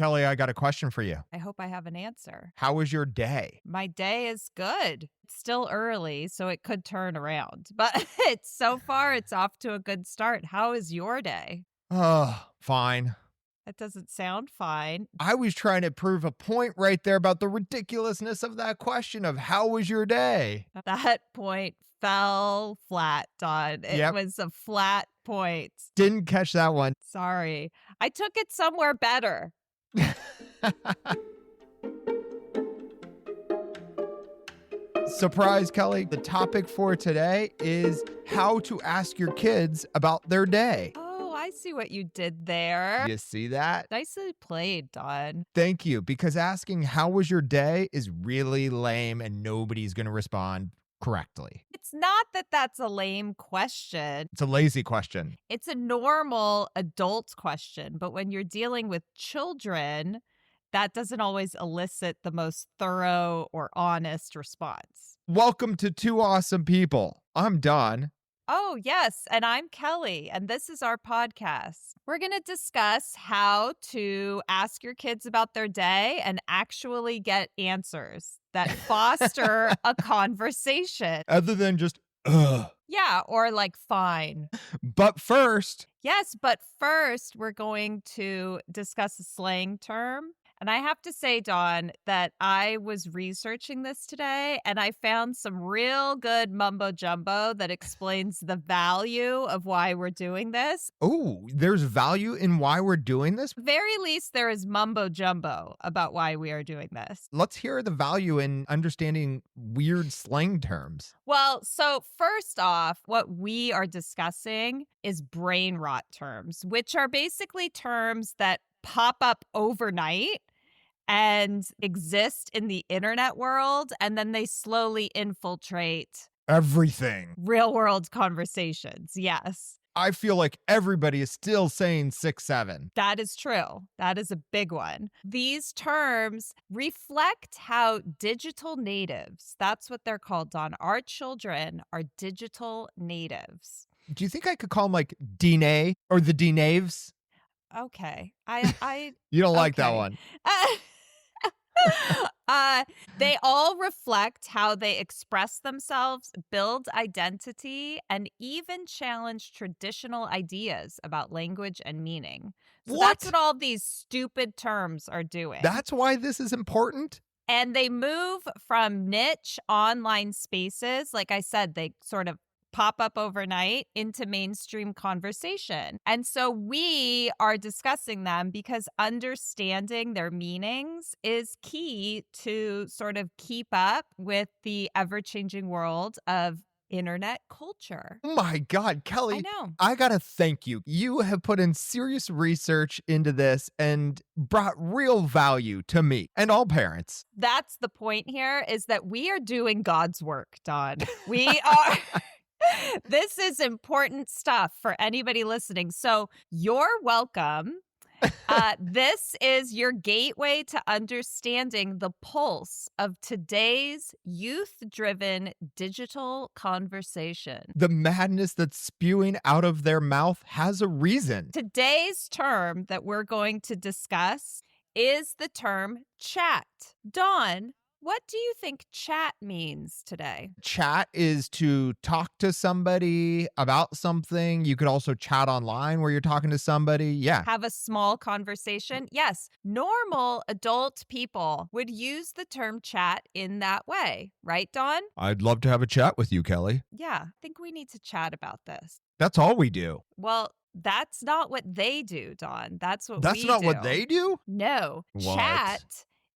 Kelly, I got a question for you. I hope I have an answer. How was your day? My day is good. It's still early, so it could turn around. But so far, it's off to a good start. How is your day? Oh, fine. That doesn't sound fine. I was trying to prove a point right there about the ridiculousness of that question of how was your day? That point fell flat, Don. It Yep. was a flat point. Didn't catch that one. Sorry. I took it somewhere better. Surprise, Kelly. The topic for today is how to ask your kids about their day. Oh, I see what you did there. You see that? Nicely played, Don. Thank you, because asking how was your day is really lame and nobody's going to respond correctly. It's not that that's a lame question. It's a lazy question. It's a normal adult question. But when you're dealing with children, that doesn't always elicit the most thorough or honest response. Welcome to Two Awesome People. I'm Don. Oh, yes. And I'm Kelly. And this is our podcast. We're going to discuss how to ask your kids about their day and actually get answers that foster a conversation. Other than just, ugh. Yeah, or like fine. But first, Yes, but first we're going to discuss a slang term. And I have to say, Dawn, that I was researching this today and I found some real good mumbo jumbo that explains the value of why we're doing this. oh, there's value in why we're doing this. Very least, there is mumbo jumbo about why we are doing this. Let's hear the value in understanding weird slang terms. Well, so first off, what we are discussing is brain rot terms, which are basically terms that pop up overnight and exist in the internet world, and then they slowly infiltrate Everything. real world conversations. Yes, I feel like everybody is still saying 6-7. that is true. That is a big one. These terms reflect how digital natives, that's what they're called, Don. Our children are digital natives. Do you think I could call them like D-Nay or the D-Naves? Okay. I You don't like that okay. one. They all reflect how they express themselves, build identity, and even challenge traditional ideas about language and meaning. So that's what all these stupid terms are doing. That's why this is important? And they move from niche online spaces. Like I said, they sort of pop up overnight into mainstream conversation. And so we are discussing them because understanding their meanings is key to sort of keep up with the ever-changing world of internet culture. Oh my God, I Kelly, know. I gotta thank you. You have put in serious research into this and brought real value to me and all parents. That's the point here, is that we are doing God's work, Don. We are... This is important stuff for anybody listening. So you're welcome. This is your gateway to understanding the pulse of today's youth-driven digital conversation. The madness that's spewing out of their mouth has a reason. Today's term that we're going to discuss is the term chat. Dawn, what do you think chat means today? Chat is to talk to somebody about something. You could also chat online where you're talking to somebody. Yeah. Have a small conversation? Yes. Normal adult people would use the term chat in that way. Right, Dawn? I'd love to have a chat with you, Kelly. Yeah. I think we need to chat about this. That's all we do. Well, that's not what they do, Dawn. That's what we do. That's not what they do? No. What? Chat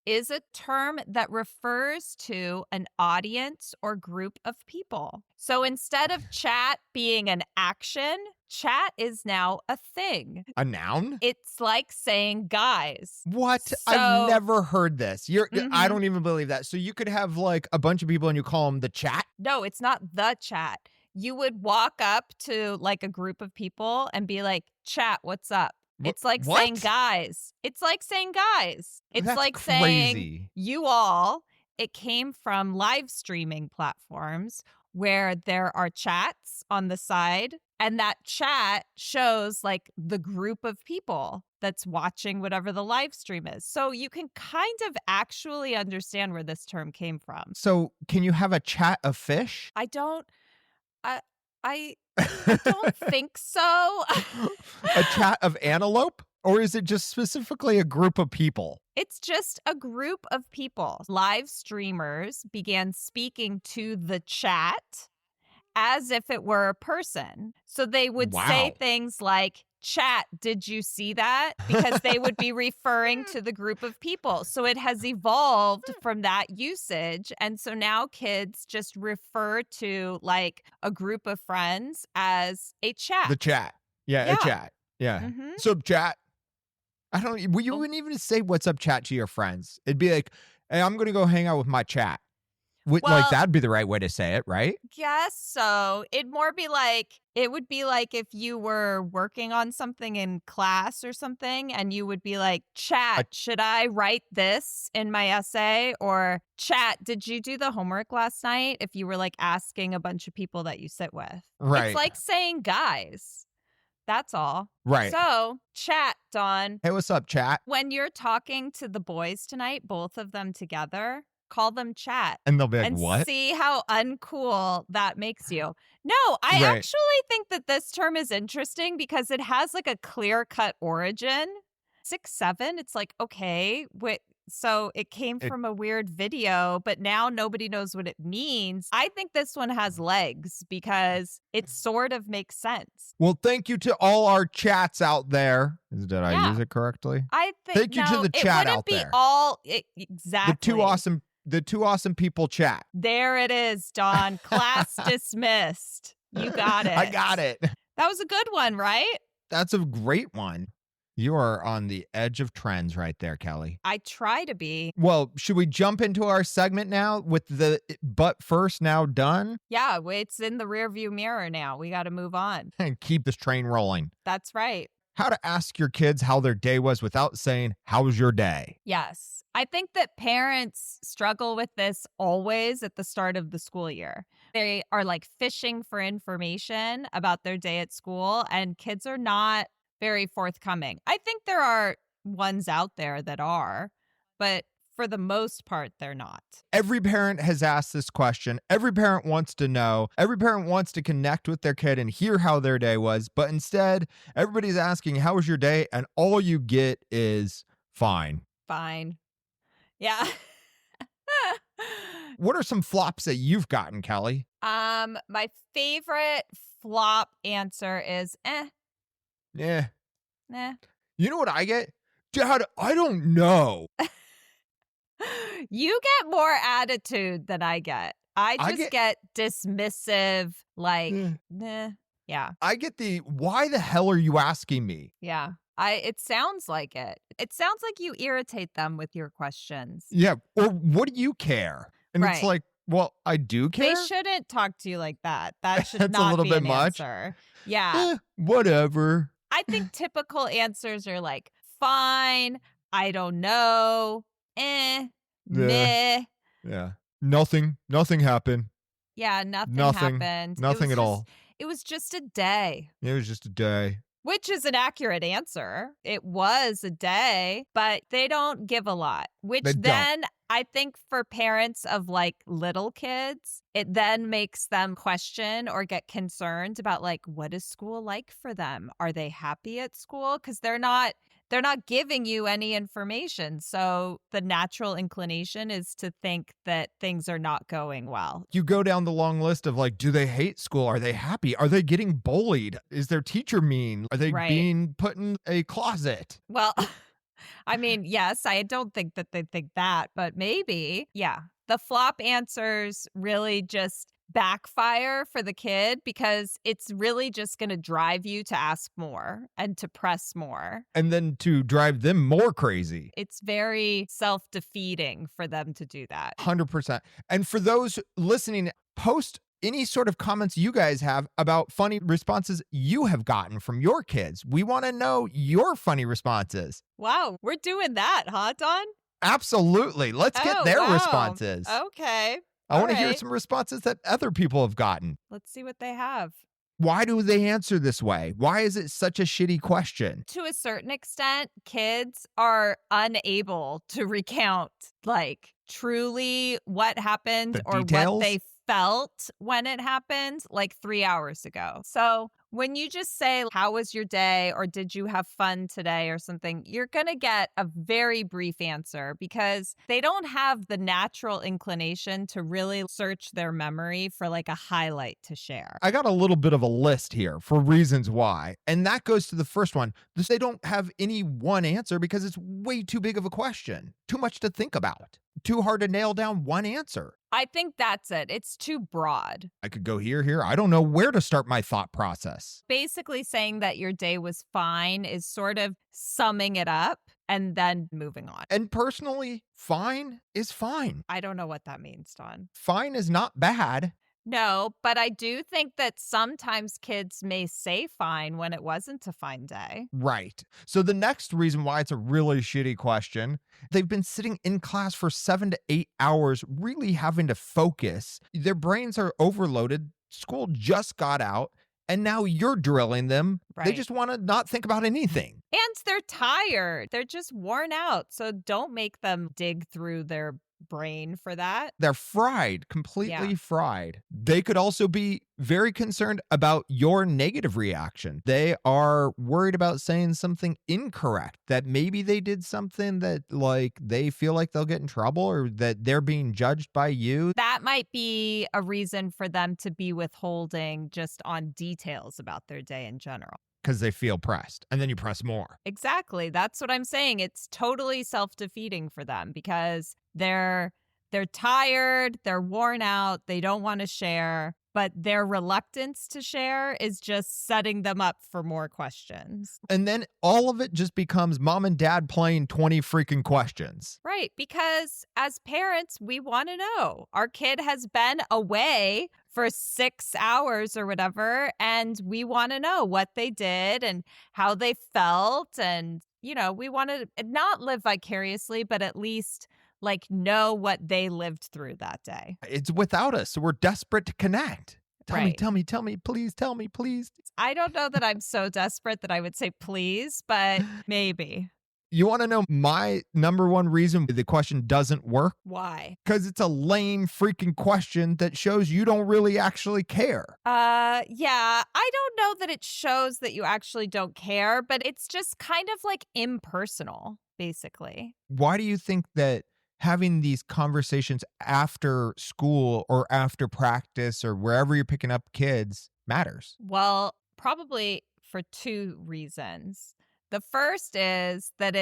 is a term that refers to an audience or group of people. So instead of chat being an action, chat is now a thing. A noun? It's like saying guys. What? So- I've never heard this. I Mhm. don't even believe that. So you could have like a bunch of people and you call them the chat? No, it's not the chat. You would walk up to like a group of people and be like, chat, what's up? It's like saying What? guys. It's like saying guys. It's That's like saying crazy. you all. It came from live streaming platforms where there are chats on the side And that chat shows like the group of people that's watching whatever the live stream is. So you can kind of actually understand where this term came from. So can you have a chat of fish? I don't I I I don't think so. A chat of antelope? Or is it just specifically a group of people? It's just a group of people. Live streamers began speaking to the chat as if it were a person. So they would say Wow. things like, chat, did you see that? Because they would be referring to the group of people. So it has evolved from that usage. And so now kids just refer to like a group of friends as a chat. The chat. Yeah, Yeah. a chat. Yeah. Mhm. So chat. You Oh. wouldn't even say what's up chat to your friends. It'd be like, hey, I'm going to go hang out with my chat. Like, Well, that'd be the right way to say it, right? guess so. It would be like if you were working on something in class or something and you would be like, chat, should I write this in my essay? Or chat, did you do the homework last night? If you were like asking a bunch of people that you sit with. Right. It's like saying guys. That's all. Right. So, chat, Dawn. Hey, what's up, chat? When you're talking to the boys tonight, both of them together, call them chat. And they'll be like, And what? see how uncool that makes you. No, I Right. actually think that this term is interesting because it has like a clear-cut origin. 6'7", it's like, okay, so it came from a weird video, but now nobody knows what it means. I think this one has legs because it sort of makes sense. Well, thank you to all our chats out there. Did I Yeah. use it correctly? I think Thank you to the chat it wouldn't out be there. exactly. The two awesome people chat. There it is, Dawn. Class dismissed. You got it. I got it. That was a good one, right? That's a great one. You are on the edge of trends right there, Kelly. I try to be. Well, should we jump into our segment now with the but first now done Yeah, it's in the rearview mirror now. We got to move on. and keep this train rolling? That's right. How to ask your kids how their day was without saying, how was your day? Yes. I think that parents struggle with this always at the start of the school year. They are like fishing for information about their day at school, and kids are not very forthcoming. I think there are ones out there that are, but for the most part, they're not. Every parent has asked this question. Every parent wants to know. Every parent wants to connect with their kid and hear how their day was. But instead, everybody's asking, how was your day? And all you get is fine. Fine. Yeah. What are some flops that you've gotten, Kelly? My favorite flop answer is Yeah. eh. You know what I get? Dad, I don't know. You get more attitude than I get. I just get dismissive, like, nah. Yeah. I get why the hell are you asking me? Yeah. It sounds like it. It sounds like you irritate them with your questions. Yeah. Or what do you care? And Right. it's like, well, I do care. They shouldn't talk to you like that. That should That's a not little be bit an much. answer. Yeah. Whatever. I think typical answers are like, fine, I don't know, meh. Yeah. Nothing happened. Yeah, nothing Nothing. happened. Nothing at all. It was just a day. It was just a day. Which is an accurate answer. It was a day, but they don't give a lot, which They don't. then I think for parents of like little kids, it then makes them question or get concerned about like, what is school like for them? Are they happy at school? Because they're not giving you any information. So the natural inclination is to think that things are not going well. You go down the long list of like, do they hate school? Are they happy? Are they getting bullied? Is their teacher mean? Are they Right. being put in a closet? Well, I mean, yes, I don't think that they think that, but maybe. Yeah. The flop answers really just backfire for the kid because it's really just going to drive you to ask more and to press more. And then to drive them more crazy. It's very self-defeating for them to do that. 100%. And for those listening, post any sort of comments you guys have about funny responses you have gotten from your kids. We want to know your funny responses. Wow, we're doing that, huh, Dawn? Absolutely. Let's get their wow. responses. Okay. I want to all hear right. some responses that other people have gotten. Let's see what they have. Why do they answer this way? Why is it such a shitty question? To a certain extent, kids are unable to recount like truly what happened The or what details? they felt when it happened like 3 hours ago. So when you just say, "How was your day?" or "Did you have fun today?" or something, you're going to get a very brief answer because they don't have the natural inclination to really search their memory for like a highlight to share. I got a little bit of a list here for reasons why. And that goes to the first one. They don't have any one answer because it's way too big of a question. Too much to think about. Too hard to nail down one answer. I think that's it. It's too broad. I could go here. I don't know where to start my thought process. Basically saying that your day was fine is sort of summing it up and then moving on. And personally, fine is fine. I don't know what that means, Don. Fine is not bad. No, but I do think that sometimes kids may say fine when it wasn't a fine day. Right. So the next reason why it's a really shitty question, they've been sitting in class for 7 to 8 hours, really having to focus. Their brains are overloaded. School just got out. And now you're drilling them. They Right. just want to not think about anything. And they're tired. They're just worn out. So don't make them dig through their brain for that. They're fried, completely Yeah. fried. They could also be very concerned about your negative reaction. They are worried about saying something incorrect, that maybe they did something that like they feel like they'll get in trouble or that they're being judged by you. That might be a reason for them to be withholding just on details about their day in general. Because they feel pressed. And then you press more. Exactly. That's what I'm saying. It's totally self-defeating for them because they're tired, they're worn out, they don't want to share, but their reluctance to share is just setting them up for more questions. And then all of it just becomes mom and dad playing 20 freaking questions. Right, because as parents, we want to know. Our kid has been away for 6 hours or whatever, and we want to know what they did and how they felt. And, we want to not live vicariously, but at least like know what they lived through that day. It's without us. So we're desperate to connect. Right. Tell me, please tell me, please. I don't know that I'm so desperate that I would say please, but maybe. You want to know my number one reason the question doesn't work? Why? Because it's a lame freaking question that shows you don't really actually care. Yeah, I don't know that it shows that you actually don't care, but it's just kind of like impersonal, basically. Why do you think that having these conversations after school or after practice or wherever you're picking up kids matters? Well, probably for two reasons. The first is that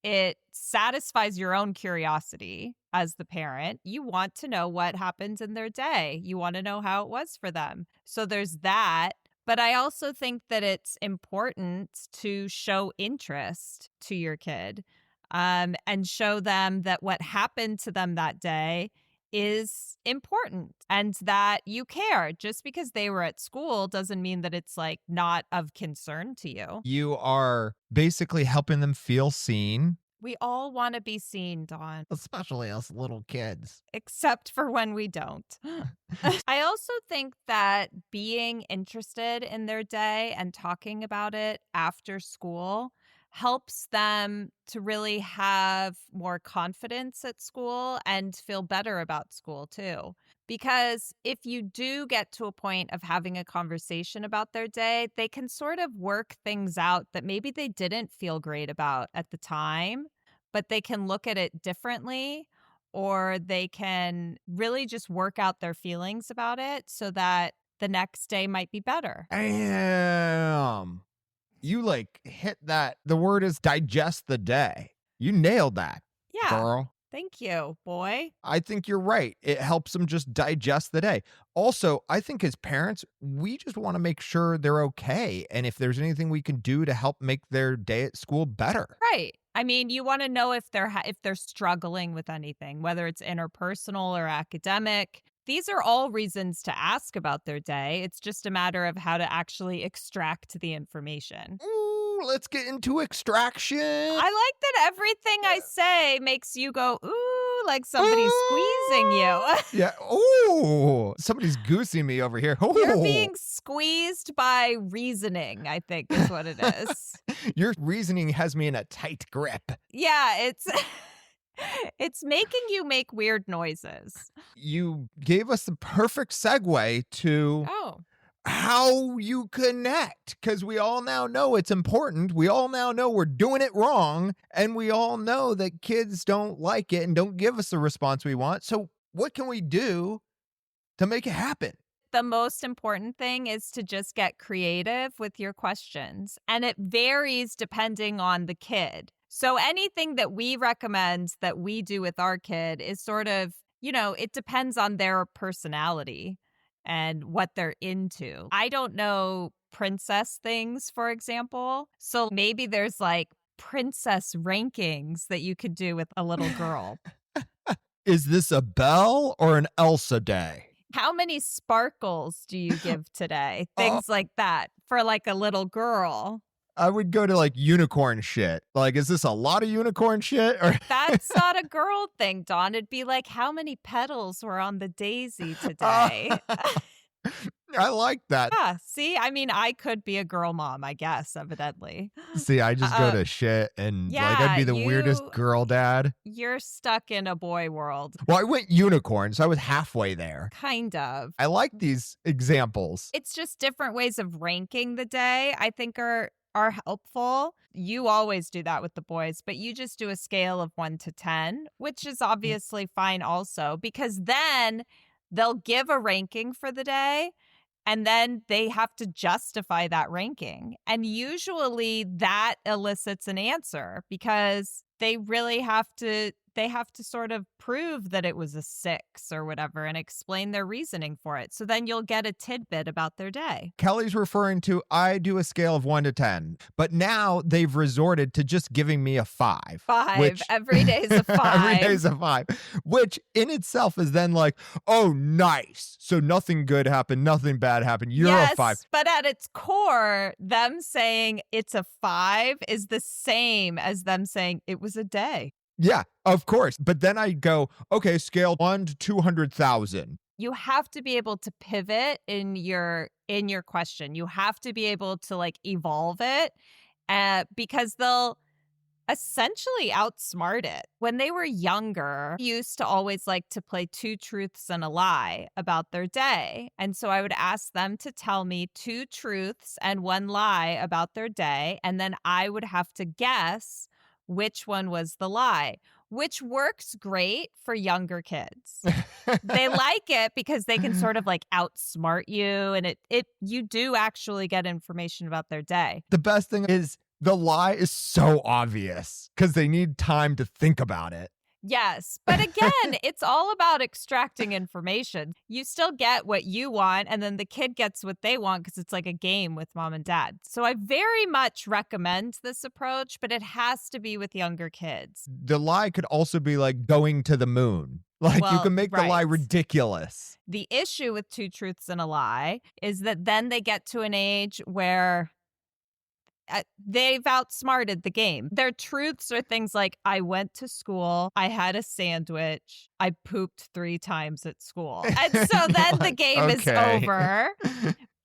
it satisfies your own curiosity as the parent. You want to know what happened in their day. You want to know how it was for them. So there's that. But I also think that it's important to show interest to your kid and show them that what happened to them that day is important and that you care. Just because they were at school doesn't mean that it's like not of concern to you. You are basically helping them feel seen. We all want to be seen, Dawn, Especially us little kids. except for when we don't. I also think that being interested in their day and talking about it after school helps them to really have more confidence at school and feel better about school too. Because if you do get to a point of having a conversation about their day, they can sort of work things out that maybe they didn't feel great about at the time, but they can look at it differently, or they can really just work out their feelings about it so that the next day might be better. Damn. You like hit that. The word is digest the day. You nailed that, Yeah. girl. Thank you, boy. I think you're right. It helps them just digest the day. Also, I think as parents, we just want to make sure they're okay. And if there's anything we can do to help make their day at school better. Right. I mean, you want to know if they're struggling with anything, whether it's interpersonal or academic. These are all reasons to ask about their day. It's just a matter of how to actually extract the information. Ooh, let's get into extraction. I like that everything I say makes you go, ooh, like somebody's squeezing you. Yeah. Oh, somebody's goosing me over here. You're Oh. being squeezed by reasoning, I think is what it is. Your reasoning has me in a tight grip. Yeah, it's it's making you make weird noises. You gave us the perfect segue to Oh. how you connect, because we all now know it's important. We all now know we're doing it wrong, and we all know that kids don't like it and don't give us the response we want. So what can we do to make it happen? The most important thing is to just get creative with your questions, and it varies depending on the kid. So anything that we recommend that we do with our kid is sort of, it depends on their personality and what they're into. I don't know princess things, for example. So maybe there's like princess rankings that you could do with a little girl. Is this a Belle or an Elsa day? How many sparkles do you give today? Things like that for like a little girl. I would go to like unicorn shit. Like, is this a lot of unicorn shit? Or That's not a girl thing, Dawn. It'd be like, how many petals were on the daisy today? I like that. Yeah, see, I mean, I could be a girl mom, I guess, evidently. See, I just go to shit and like I'd be the weirdest girl dad. You're stuck in a boy world. Well, I went unicorn, so I was halfway there. Kind of. I like these examples. It's just different ways of ranking the day, I think are helpful. You always do that with the boys, but you just do a scale of 1 to 10, which is obviously fine also, because then they'll give a ranking for the day and then they have to justify that ranking. And usually that elicits an answer because they really have to sort of prove that it was a 6 or whatever and explain their reasoning for it. So then you'll get a tidbit about their day. Kelly's referring to I do a scale of 1 to 10, but now they've resorted to just giving me a 5. 5. Every day is a 5. Every day is a 5, which in itself is then like, oh, nice. So nothing good happened, nothing bad happened. You're a 5. But at its core, them saying it's a 5 is the same as them saying it was a day. Yeah, of course. But then I go, okay, scale 1 to 200,000. You have to be able to pivot in your question. You have to be able to like evolve it because they'll essentially outsmart it. When they were younger, I used to always like to play 2 truths and a lie about their day. And so I would ask them to tell me 2 truths and 1 lie about their day. And then I would have to guess which one was the lie, which works great for younger kids. They like it because they can sort of like outsmart you, and you do actually get information about their day. The best thing is the lie is so obvious because they need time to think about it. Yes. But again, it's all about extracting information. You still get what you want, and then the kid gets what they want because it's like a game with mom and dad. So I very much recommend this approach, but it has to be with younger kids. The lie could also be like going to the moon. Like you can make the lie ridiculous. The issue with 2 truths and a lie is that then they get to an age where they've outsmarted the game. Their truths are things like, I went to school, I had a sandwich, I pooped 3 times at school. And so then the game is over.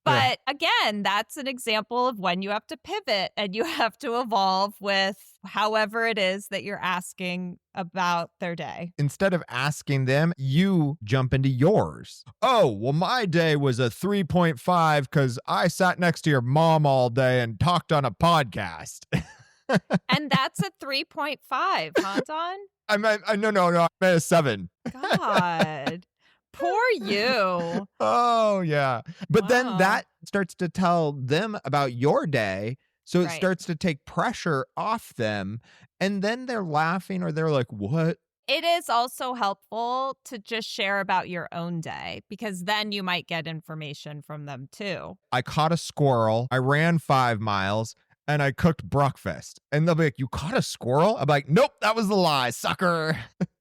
But again, that's an example of when you have to pivot and you have to evolve with however it is that you're asking about their day. Instead of asking them, you jump into yours. Oh, well, my day was a 3.5 because I sat next to your mom all day and talked on a podcast. And that's a 3.5, huh, Don? No, I meant a 7. God. Poor you. Oh, yeah. But then that starts to tell them about your day. So it starts to take pressure off them. And then they're laughing or they're like, what? It is also helpful to just share about your own day because then you might get information from them too. I caught a squirrel. I ran 5 miles. And I cooked breakfast. And they'll be like, you caught a squirrel? I'm like, nope, that was a lie, sucker.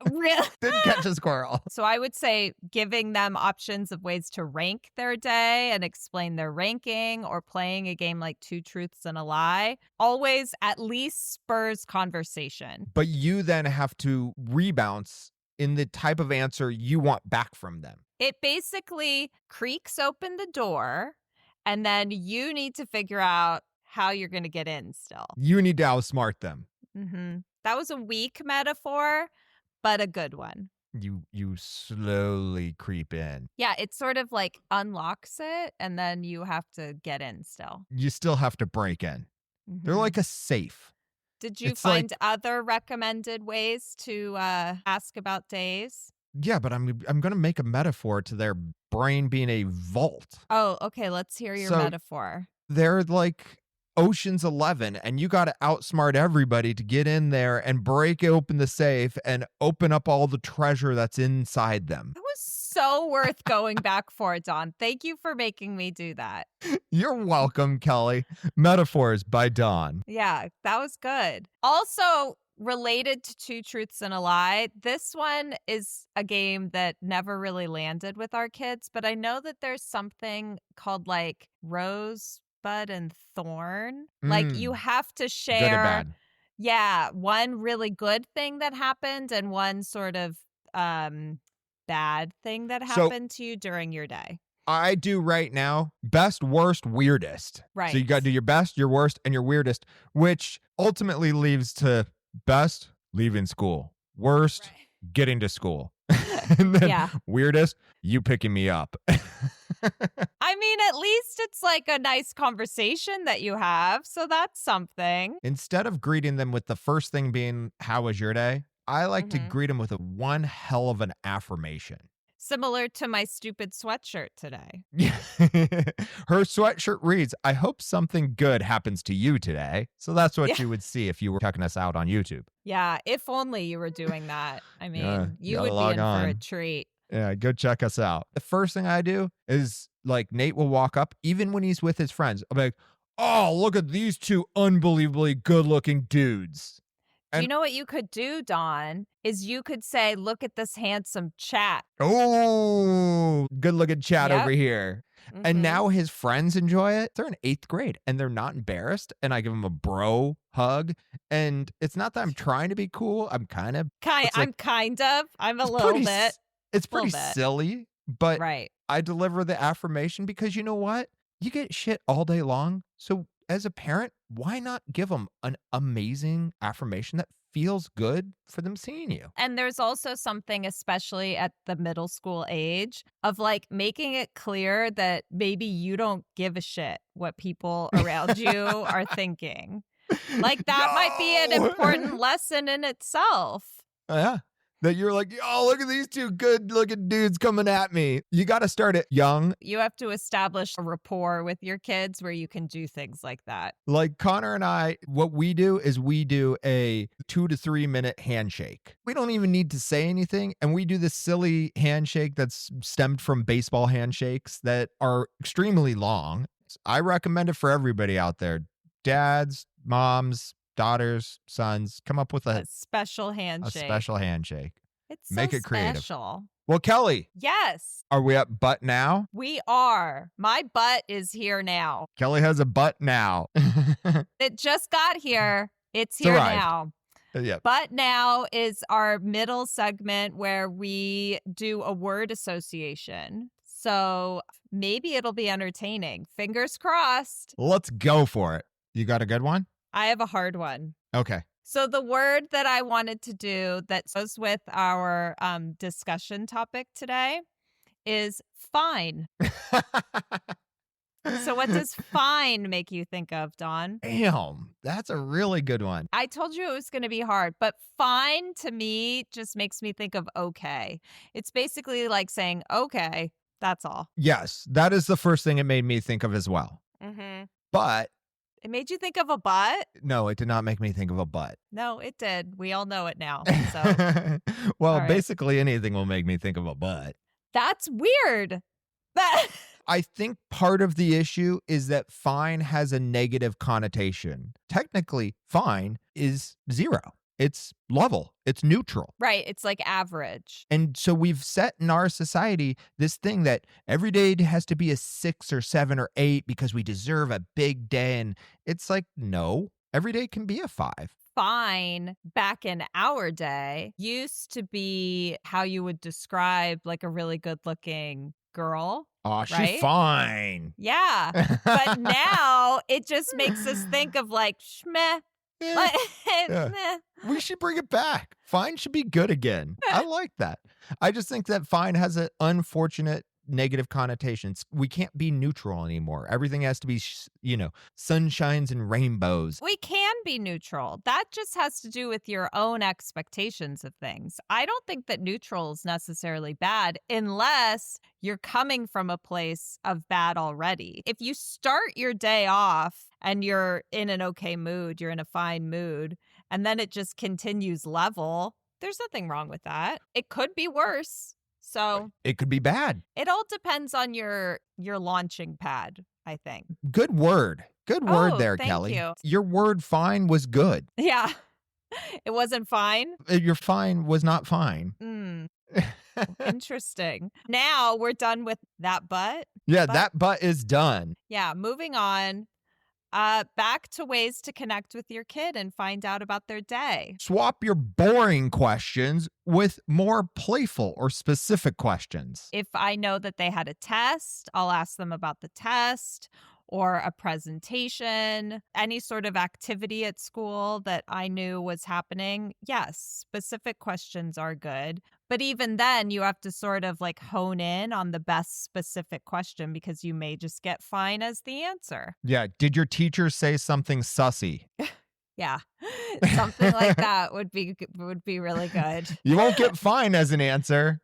Really? Didn't catch a squirrel. So I would say giving them options of ways to rank their day and explain their ranking, or playing a game like 2 truths and a lie always at least spurs conversation. But you then have to rebounce in the type of answer you want back from them. It basically creaks open the door, and then you need to figure out how you're going to get in still. You need to outsmart them. That was a weak metaphor, but a good one. You slowly creep in. Yeah, it sort of like unlocks it, and then you have to get in still. You still have to break in. They're like a safe. Did you It's find like- other recommended ways to ask about days? Yeah, but I'm going to make a metaphor to their brain being a vault. Oh, okay. Let's hear your So- metaphor. They're like Ocean's 11, and you got to outsmart everybody to get in there and break open the safe and open up all the treasure that's inside them. That was so worth going back for, Dawn. Thank you for making me do that. You're welcome, Kelly. Metaphors by Dawn. Yeah, that was good. Also, related to Two Truths and a Lie, this one is a game that never really landed with our kids, but I know that there's something called like Rosebud and Thorn. Like you have to share. Good or bad. Yeah, one really good thing that happened and one sort of bad thing that So- happened to you during your day. I do right now best, worst, weirdest. Right. So you got to do your best, your worst, and your weirdest, which ultimately leads to best, leaving school, worst, getting to school, and then Yeah. weirdest, you picking me up. I mean, at least it's like a nice conversation that you have, so that's something. Instead of greeting them with the first thing being, how was your day? I like to greet them with a one hell of an affirmation. Similar to my stupid sweatshirt today. Her sweatshirt reads, I hope something good happens to you today. So that's what Yeah. you would see if you were checking us out on YouTube. Yeah, if only you were doing that. I mean, Yeah, you gotta would log be in for a on. treat. Yeah, go check us out. The first thing I do is like Nate will walk up, even when he's with his friends. I'll be like, oh, look at these two unbelievably good looking dudes. Do you And- know what you could do, Dawn? Is you could say, look at this handsome chat. Oh, good looking chat Yep. over here. And Mhm. now his friends enjoy it. They're in 8th grade and they're not embarrassed. And I give them a bro hug. And it's not that I'm trying to be cool. I'm kind of, it's like- I'm a it's little pretty bit. s- it's Little pretty bit. silly, but Right. I deliver the affirmation because you know what? You get shit all day long. So as a parent, why not give them an amazing affirmation that feels good for them seeing you? And there's also something, especially at the middle school age, of like making it clear that maybe you don't give a shit what people around you are thinking. Like that might be an Yo! important lesson in itself. Yeah. That you're like, oh, look at these two good looking dudes coming at me. You got to start it young. You have to establish a rapport with your kids where you can do things like that. Like Connor and I, what we do is we do a 2 to 3 minute handshake. We don't even need to say anything. And we do this silly handshake that's stemmed from baseball handshakes that are extremely long. I recommend it for everybody out there. Dads, moms, daughters, sons, come up with A a special handshake. special handshake. It's Make so it creative. special. Well, Kelly, Yes, are we at butt now? we are. My butt is here now. Kelly has a butt now. It just got here. It's here arrived. now. Yeah. But now is our middle segment where we do a word association. So maybe it'll be entertaining. Fingers crossed. Let's go for it. You got a good one? I have a hard one. Okay. So the word that I wanted to do that goes with our discussion topic today is fine. So what does fine make you think of, Dawn? Damn, that's a really good one. I told you it was going to be hard, but fine to me just makes me think of okay. It's basically like saying, okay, that's all. Yes, that is the first thing it made me think of as well. Mm-hmm. But It made you think of a butt? no, it did not make me think of a butt. No, it did. We all know it now. So Well, All right. basically anything will make me think of a butt. that's weird. That I think part of the issue is that fine has a negative connotation. Technically, fine is 0. It's level. It's neutral. right. It's like average. And so we've set in our society this thing that every day has to be a 6 or 7 or 8 because we deserve a big day. And it's like, no, every day can be a 5. fine back in our day used to be how you would describe like a really good looking girl, Oh, she right? fine. Yeah. But now it just makes us think of like schmeh. Yeah, Like, yeah. meh. We should bring it back. Fine should be good again. I like that. I just think that fine has an unfortunate negative connotations. We can't be neutral anymore. Everything has to be, sunshines and rainbows. We can be neutral. That just has to do with your own expectations of things. I don't think that neutral is necessarily bad unless you're coming from a place of bad already. If you start your day off and you're in an okay mood, you're in a fine mood, and then it just continues level, there's nothing wrong with that. It could be worse. So It could be bad. it all depends on your launching pad, I think. Good word. Good word Oh, there, thank Kelly. you. Your word fine was good. Yeah. It wasn't fine. Your fine was not fine. Interesting. Now we're done with that butt. Yeah, But- that butt is done. Yeah, moving on. Back to ways to connect with your kid and find out about their day. Swap your boring questions with more playful or specific questions. If I know that they had a test, I'll ask them about the test or a presentation, any sort of activity at school that I knew was happening. Yes, specific questions are good. But even then, you have to sort of like hone in on the best specific question because you may just get fine as the answer. Yeah. Did your teacher say something sussy? Yeah. Something like that would be really good. You won't get fine as an answer.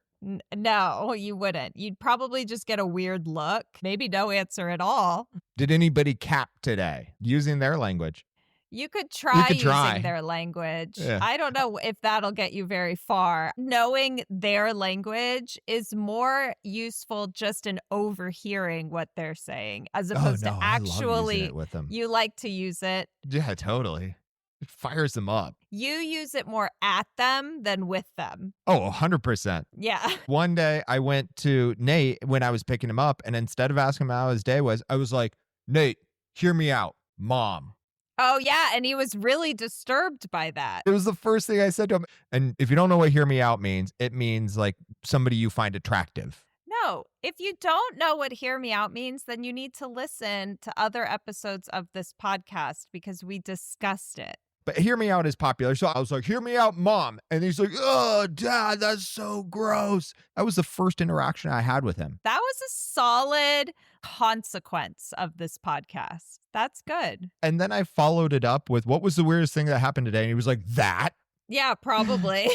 No, you wouldn't. You'd probably just get a weird look, maybe no answer at all. Did anybody cap today using their language? You could try try. using their language. Yeah. I don't know if that'll get you very far. Knowing their language is more useful just in overhearing what they're saying as opposed to I love using actually it with them. you like to use it. Yeah, totally. It fires them up. You use it more at them than with them. Oh, 100%. Yeah. One day I went to Nate when I was picking him up, and instead of asking him how his day was, I was like, Nate, hear me out, Mom. Oh, yeah. And he was really disturbed by that. It was the first thing I said to him. And if you don't know what hear me out means, it means like somebody you find attractive. No, if you don't know what hear me out means, then you need to listen to other episodes of this podcast because we discussed it. But hear me out is popular. So I was like, hear me out, Mom. And he's like, oh, Dad, that's so gross. That was the first interaction I had with him. That was a solid consequence of this podcast. That's good. And then I followed it up with, what was the weirdest thing that happened today? And he was like, that. Yeah, probably.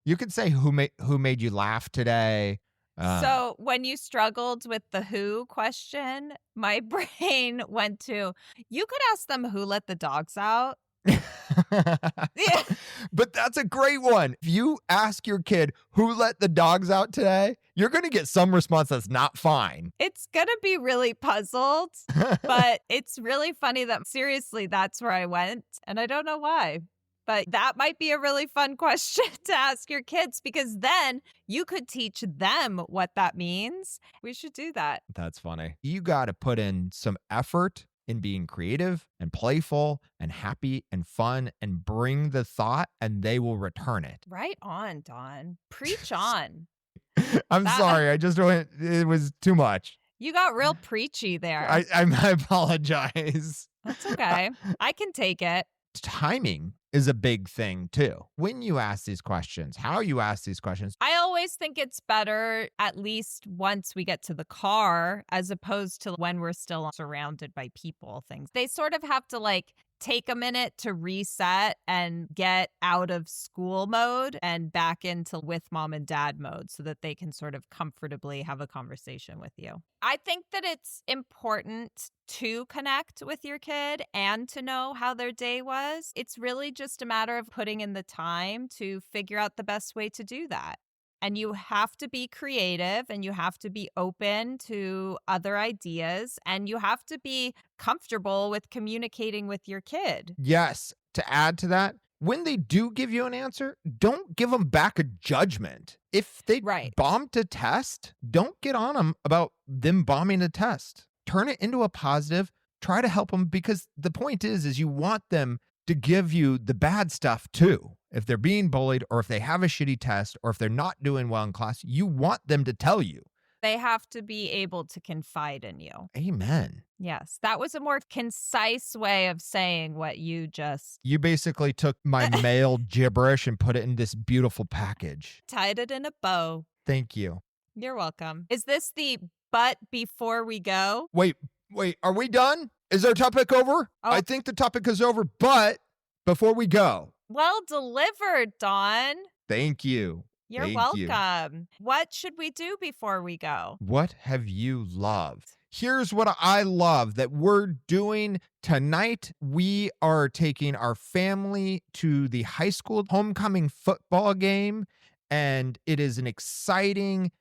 You could say who made you laugh today. So when you struggled with the who question, my brain went to, you could ask them who let the dogs out. Yeah. But that's a great one. If you ask your kid who let the dogs out today, you're going to get some response that's not fine. It's going to be really puzzled, but it's really funny that seriously, that's where I went. And I don't know why. But that might be a really fun question to ask your kids because then you could teach them what that means. We should do that. That's funny. You got to put in some effort in being creative and playful and happy and fun and bring the thought and they will return it. Right on, Dawn. Preach on. I'm sorry. I just went, it was too much. You got real preachy there. I apologize. That's okay. I can take it. Timing is a big thing too. When you ask these questions, how you ask these questions. I always think it's better at least once we get to the car as opposed to when we're still surrounded by people, things. They sort of have to like take a minute to reset and get out of school mode and back into with mom and dad mode so that they can sort of comfortably have a conversation with you. I think that it's important to connect with your kid and to know how their day was. It's really just a matter of putting in the time to figure out the best way to do that. And you have to be creative and you have to be open to other ideas and you have to be comfortable with communicating with your kid. Yes. To add to that, when they do give you an answer, don't give them back a judgment. If they bombed a test, don't get on them about them bombing a test. Turn it into a positive. Try to help them because the point is you want them to give you the bad stuff too. If they're being bullied or if they have a shitty test or if they're not doing well in class, you want them to tell you. They have to be able to confide in you. Amen. Yes, that was a more concise way of saying what you just You basically took my male gibberish and put it in this beautiful package. tied it in a bow. Thank you. You're welcome. Is this the but before we go? Wait, are we done? Is our topic over? Oh. I think the topic is over, but before we go, Well delivered, Dawn. thank you. You're Thank you. welcome. What should we do before we go? What have you loved? Here's what I love that we're doing tonight. We are taking our family to the high school homecoming football game, and it is an exciting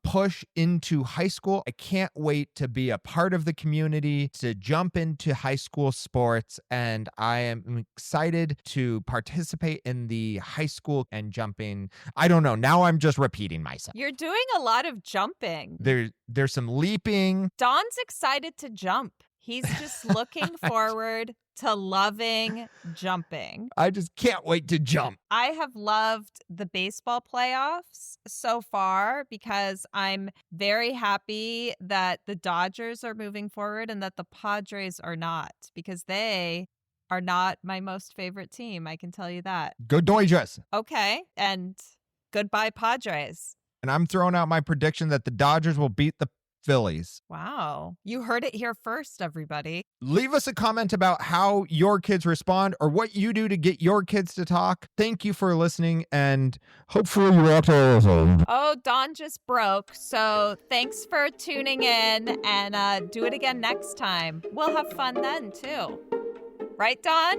push into high school. I can't wait to be a part of the community, to jump into high school sports, and I am excited to participate in the high school and jumping. I don't know. Now I'm just repeating myself. You're doing a lot of jumping. There's some leaping. Dawn's excited to jump. He's just looking forward to loving jumping. I just can't wait to jump. I have loved the baseball playoffs so far because I'm very happy that the Dodgers are moving forward and that the Padres are not, because they are not my most favorite team. I can tell you that. Go Dodgers. Okay. And goodbye, Padres. And I'm throwing out my prediction that the Dodgers will beat the Phillies. Wow. You heard it here first, everybody. Leave us a comment about how your kids respond or what you do to get your kids to talk. Thank you for listening, and hopefully you will listen. Oh, Dawn just broke. So thanks for tuning in, and do it again next time. We'll have fun then, too. Right, Dawn?